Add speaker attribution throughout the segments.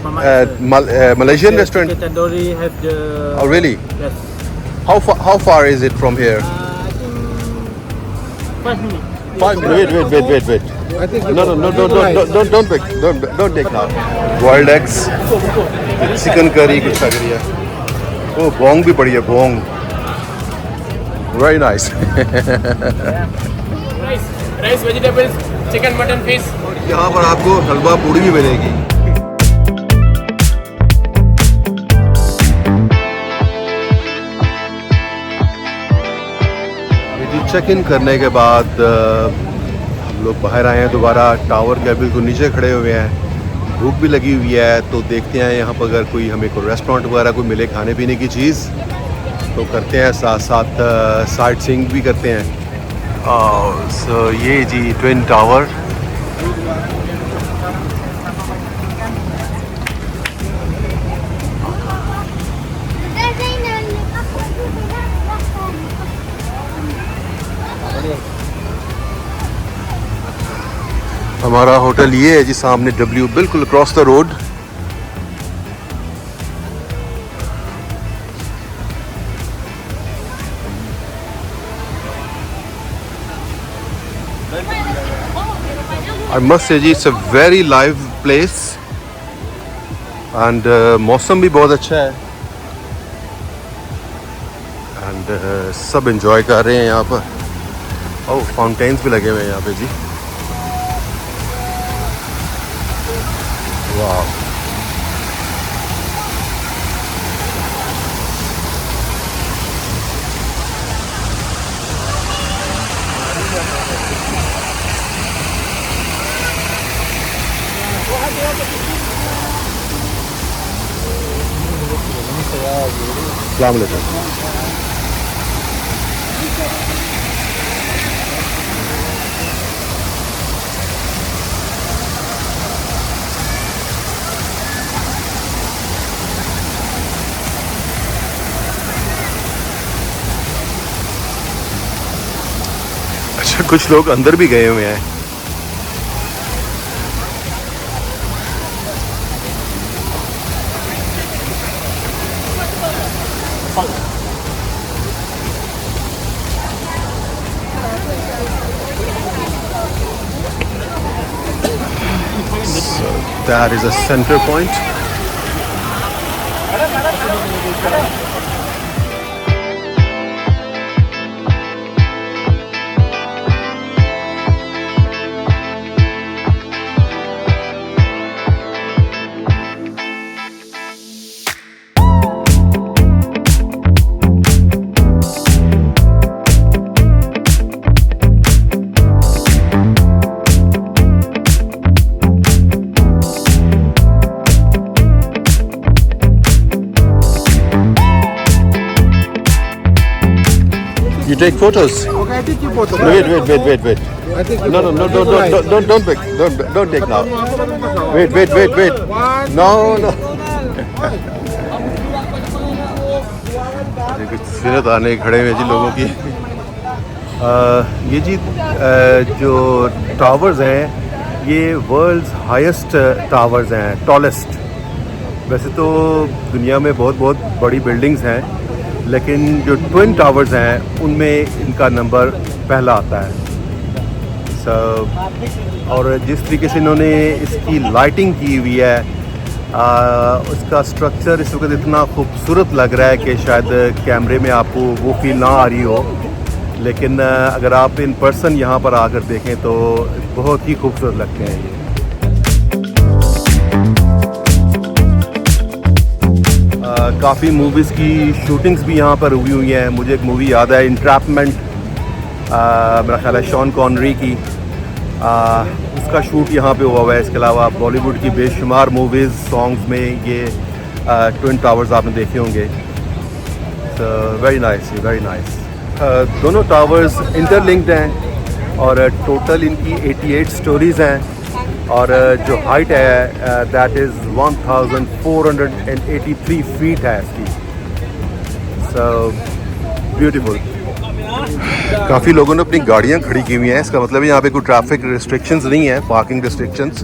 Speaker 1: Malaysian restaurant?
Speaker 2: Tandoori have the.
Speaker 1: Oh, really?
Speaker 2: Yes.
Speaker 1: How far is it from here?
Speaker 2: I think 5 minutes.
Speaker 1: 5 minutes. Wait.
Speaker 3: I think
Speaker 1: No, don't pick. Don't take now. Boiled eggs, chicken curry कुछ लग रही है. Oh, bong भी बढ़िया bong. Very nice.
Speaker 4: Rice, vegetables, chicken, mutton, fish.
Speaker 1: यहाँ पर आपको हलवा पूड़ी भी मिलेगी. चेक इन करने के बाद हम लोग बाहर आए हैं दोबारा. टावर के बिल्कुल नीचे खड़े हुए हैं. भूख भी लगी हुई है तो देखते हैं यहाँ पर अगर कोई हमें कोई रेस्टोरेंट वगैरह कोई मिले खाने पीने की चीज़ तो करते हैं. साथ साथ साइट सीइंग भी करते हैं. सो ये जी ट्विन टावर. हमारा होटल ये है जी सामने W बिल्कुल cross the road. I must say जी it's a very live place and मौसम भी बहुत अच्छा है and सब enjoy कर रहे हैं यहाँ पर. और फाउंटेन्स भी लगे हुए हैं यहाँ पे जी. वाह. अस्सलाम वालेकुम. अच्छा कुछ लोग अंदर भी गए हुए हैं. So that is a center point. You take photos?
Speaker 3: Okay, I think you both.
Speaker 1: Wait.
Speaker 3: I think you
Speaker 1: No,
Speaker 3: both.
Speaker 1: don't pick. Don't take now. Wait. No. कुछ सीरत आने खड़े हुए जी लोगों की. ये जी जो टावर्स हैं ये वर्ल्ड्स हाईएस्ट टावर्स हैं, टॉलेस्ट. वैसे तो दुनिया में बहुत बड़ी बिल्डिंग्स हैं लेकिन जो ट्विन टावर्स हैं उनमें इनका नंबर पहला आता है. और जिस तरीके से इन्होंने इसकी लाइटिंग की हुई है उसका स्ट्रक्चर इस वक्त इतना खूबसूरत लग रहा है कि शायद कैमरे में आपको वो फील ना आ रही हो, लेकिन अगर आप इन पर्सन यहाँ पर आकर देखें तो बहुत ही खूबसूरत लगते हैं ये. काफ़ी मूवीज़ की शूटिंग्स भी यहाँ पर हुई हैं. मुझे एक मूवी याद है इंट्रैपमेंट, मेरा ख्याल है शॉन कॉनरी की. उसका शूट यहाँ पे हुआ है. इसके अलावा बॉलीवुड की बेशुमार मूवीज़ सॉन्ग्स में ये ट्विन टावर्स आपने देखे होंगे. Very nice. दोनों टावर्स इंटरलिंक्ड हैं और टोटल इनकी 88 स्टोरीज़ हैं और जो हाइट है दैट इज़ 1483 फीट है इसकी. So beautiful. काफ़ी लोगों ने अपनी गाड़ियाँ खड़ी की हुई हैं. इसका मतलब यहाँ पे कोई ट्रैफिक रिस्ट्रिक्शंस नहीं है, parking restrictions.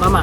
Speaker 2: Mama.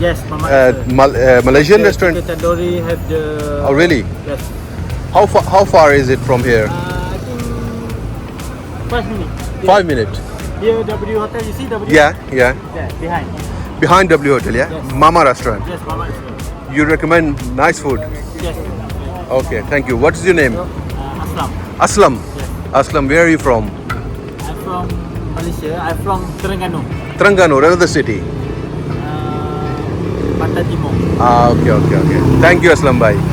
Speaker 2: Yes, Mama.
Speaker 1: Malaysian
Speaker 2: The
Speaker 1: restaurant.
Speaker 2: chicken tandoori have the.
Speaker 1: Oh really?
Speaker 2: Yes.
Speaker 1: How far is it from here?
Speaker 2: I think 5 minutes.
Speaker 1: 5 minutes.
Speaker 2: Here W Hotel, you see W?
Speaker 1: Yeah.
Speaker 2: Yeah, behind.
Speaker 1: Behind W Hotel, yeah?
Speaker 2: Yes.
Speaker 1: Mama restaurant.
Speaker 2: Yes, Mama restaurant.
Speaker 1: You recommend nice food?
Speaker 2: Yes.
Speaker 1: Okay, thank you. What's your name?
Speaker 2: Aslam.
Speaker 1: Aslam.
Speaker 2: Yes.
Speaker 1: Aslam, where are you from?
Speaker 2: I'm from Malaysia. I'm from Terengganu.
Speaker 1: Terengganu, another city.
Speaker 2: Pantai Timur.
Speaker 1: Okay. Thank you Aslam bhai.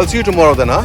Speaker 1: I'll see you tomorrow then, huh?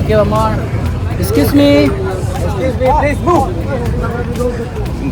Speaker 2: Okay, one more. Excuse me. Please move.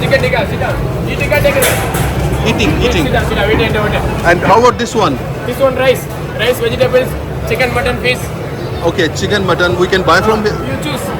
Speaker 4: Chicken tikka, sit down. Eat tikka, take it.
Speaker 1: eating.
Speaker 4: Sit down, wait and wait.
Speaker 1: And how about this one?
Speaker 4: This one rice, vegetables, chicken, mutton, fish.
Speaker 1: Okay, chicken, mutton, we can buy from here.
Speaker 4: You choose.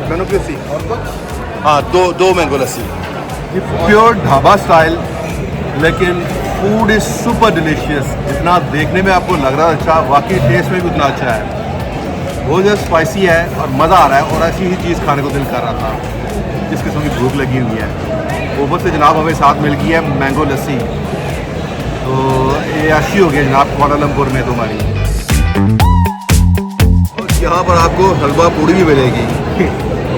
Speaker 1: Mango की लस्सी
Speaker 3: और कुछ?
Speaker 1: हाँ दो mango लस्सी. Pure dhaba style, लेकिन food is super delicious. जितना देखने में आपको लग रहा है अच्छा, वाकई टेस्ट में भी उतना अच्छा है. बहुत ज़्यादा स्पाइसी है और मज़ा आ रहा है, और ऐसी ही चीज़ खाने को दिल कर रहा था. जिस किस्म की भूख लगी हुई है. ऊपर से जनाब हमें साथ मिल गई है मैंगो लस्सी. तो ये अच्छी हो गई जनाब कुआलालंपुर में तुम्हारी. और यहाँ पर आपको हलवा पूड़ी भी मिलेगी.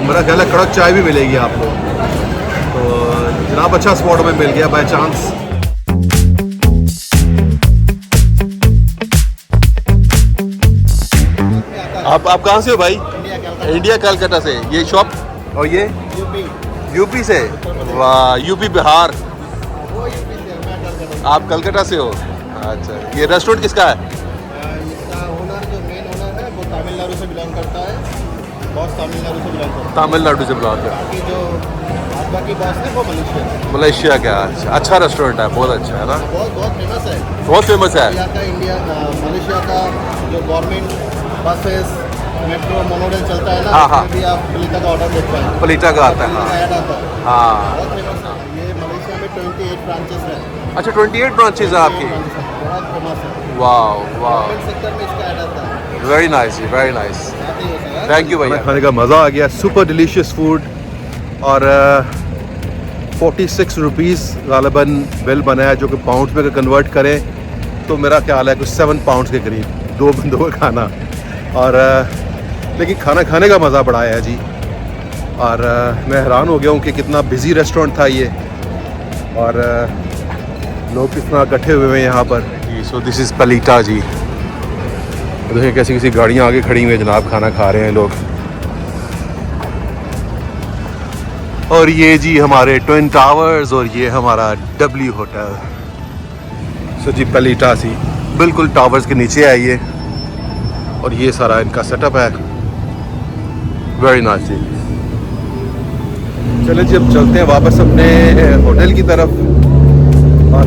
Speaker 1: मेरा ख्याल है कड़क चाय भी मिलेगी आपको. तो जनाब अच्छा स्पॉट में मिल गया बाय चांस. आप कहाँ से हो भाई? इंडिया कलकत्ता से. ये शॉप और ये यूपी से. वाह, यूपी बिहार. आप कलकत्ता से हो. अच्छा, ये रेस्टोरेंट किसका है?
Speaker 3: इसका ओनर जो मेन ओनर है वो तमिलनाडु से बिलोंग करता है. बॉस तमिलनाडु से बिलोंग करता
Speaker 1: तमिलनाडु से बिलोंग करता
Speaker 3: है. बाकी जो बाकी बॉस है वो मलेशिया
Speaker 1: है. मलेशिया का. अच्छा रेस्टोरेंट है, बहुत अच्छा है ना.
Speaker 3: बहुत फेमस है.
Speaker 1: बहुत फेमस है.
Speaker 3: मलेशिया का जो गवर्नमेंट बसेस मेट्रो मोनोरेल चलता है ना,
Speaker 1: हाँ, हाँ.
Speaker 3: उसमें भी आप पलीटा का ऑर्डर देख पाएंगे.
Speaker 1: पलीटा का आता है.
Speaker 3: पलीटा का ऐड आता है.
Speaker 1: हाँ.
Speaker 3: बहुत फेमस है. ये मलेशिया में 28 ब्रांचेस है.
Speaker 1: अच्छा, 28 ब्रांचेज हैं आपकी.
Speaker 3: बहुत फेमस है.
Speaker 1: वाह वाह,
Speaker 3: गवर्नमेंट सेक्टर में इसका ऐड आता है.
Speaker 1: वेरी नाइस जी, वेरी नाइस.
Speaker 3: आते ही होता है.
Speaker 1: थैंक यू भैया. खाने का मज़ा आ गया. Super delicious food. और 46 रुपीज़ गालिबन बिल बना है, जो कि पाउंड्स में कन्वर्ट करें तो मेरा ख्याल है कुछ 7 पाउंड्स के करीब. 2 बंदों का खाना. और लेकिन खाना खाने का मज़ा बड़ा आया जी. और मैं हैरान हो गया हूँ कि कितना बिज़ी रेस्टोरेंट था ये, और लोग किस तरह इकट्ठे हुए हैं यहाँ पर. सो दिस इज़ पलीटा जी. देखिए कैसी कैसी गाड़ियाँ आगे खड़ी हुई हैं जनाब, खाना खा रहे हैं लोग. और ये जी हमारे ट्विन टावर्स, और ये हमारा W होटल. सो जी पलीटा सी बिल्कुल टावर्स के नीचे है ये, और ये सारा इनका सेटअप है. वेरी नाइस जी. चले जी अब चलते हैं वापस अपने होटल की तरफ. और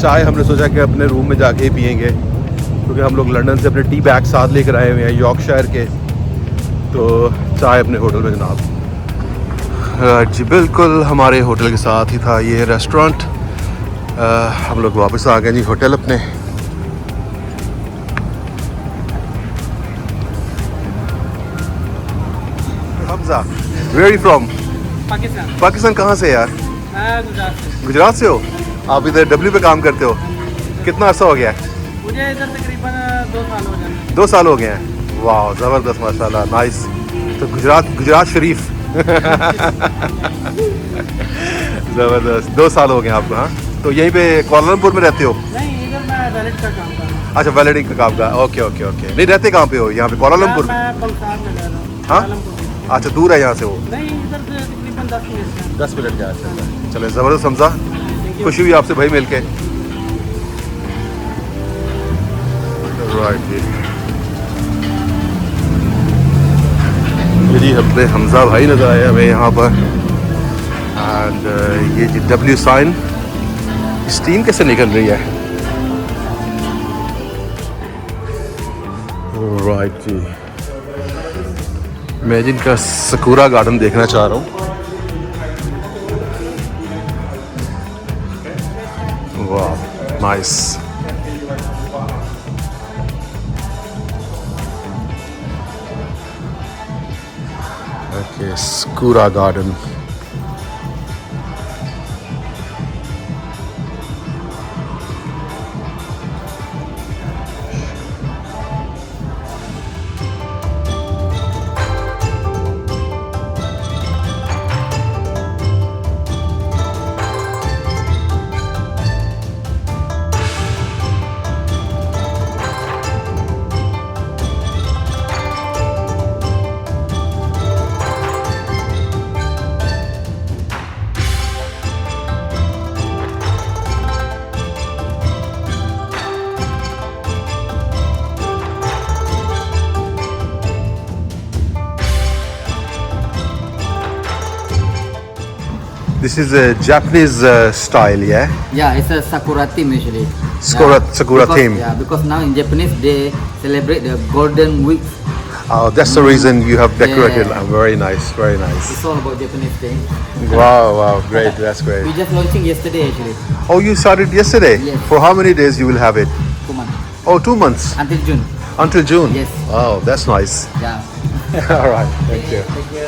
Speaker 1: चाय हमने सोचा कि अपने रूम में जाके ही पियेंगे, क्योंकि हम लोग लंदन से अपने टी बैग साथ लेकर आए हुए हैं यॉर्कशायर के. तो चाय अपने होटल में जनाब. जी बिल्कुल हमारे होटल के साथ ही था ये रेस्टोरेंट. हम लोग वापस आ गए जी होटल अपने. Hamza, where you from?
Speaker 2: Pakistan.
Speaker 1: Pakistan कहाँ से यार?
Speaker 2: मैं गुजरात से.
Speaker 1: गुजरात से हो. आप इधर W पे काम करते हो. कितना अर्सा हो गया है?
Speaker 2: मुझे इधर तकरीबन 2 साल हो गए.
Speaker 1: 2 साल हो गए हैं. वाह ज़बरदस्त, माशाल्लाह, नाइस. तो गुजरात शरीफ. ज़बरदस्त. 2 साल हो गए आपको. हाँ, तो यहीं पे कुआलालंपुर में रहते हो?
Speaker 2: नहीं, इधर मैं वैलिड का काम कर रहा हूँ.
Speaker 1: अच्छा, वैलिडिंग का काम का. Okay okay okay. नहीं, रहते कहाँ पे हो? यहाँ पे कुआलालंपुर में?
Speaker 2: मैं पलसार में रह रहा हूँ.
Speaker 1: हाँ?
Speaker 2: कुआलालंपुर में.
Speaker 1: अच्छा, दूर है यहाँ से वो?
Speaker 2: नहीं, इधर से तकरीबन 10 मिनट का.
Speaker 1: 10 मिनट का. अच्छा, चले ज़बरदस्त हमजा. खुशी हुई आपसे भाई मिल के. राइट जी. जी अपने हमजा भाई नज़र आए हमें यहाँ पर. एंड ये जी W साइन. स्टीम कैसे निकल रही है. राइट जी. मैं जिनका सकूरा गार्डन देखना चाह रहा हूँ. वाह nice. Okay, सकूरा garden. This is a Japanese style, yeah?
Speaker 5: Yeah, it's a Sakura theme usually.
Speaker 1: Sakura
Speaker 5: Because-
Speaker 1: theme.
Speaker 5: Yeah, because now in Japanese they celebrate the Golden Week.
Speaker 1: Oh, that's the reason you have decorated.
Speaker 5: Yeah.
Speaker 1: Very nice, very nice.
Speaker 5: It's all about Japanese thing.
Speaker 1: Wow, great, that's great.
Speaker 5: We just launching yesterday actually.
Speaker 1: Oh, you started yesterday?
Speaker 5: Yes.
Speaker 1: For how many days you will have it?
Speaker 5: 2 months.
Speaker 1: Oh, 2 months.
Speaker 5: Until June.
Speaker 1: Until June?
Speaker 5: Yes.
Speaker 1: Oh, that's nice.
Speaker 5: Yeah.
Speaker 1: All right, thank you.
Speaker 5: Thank you.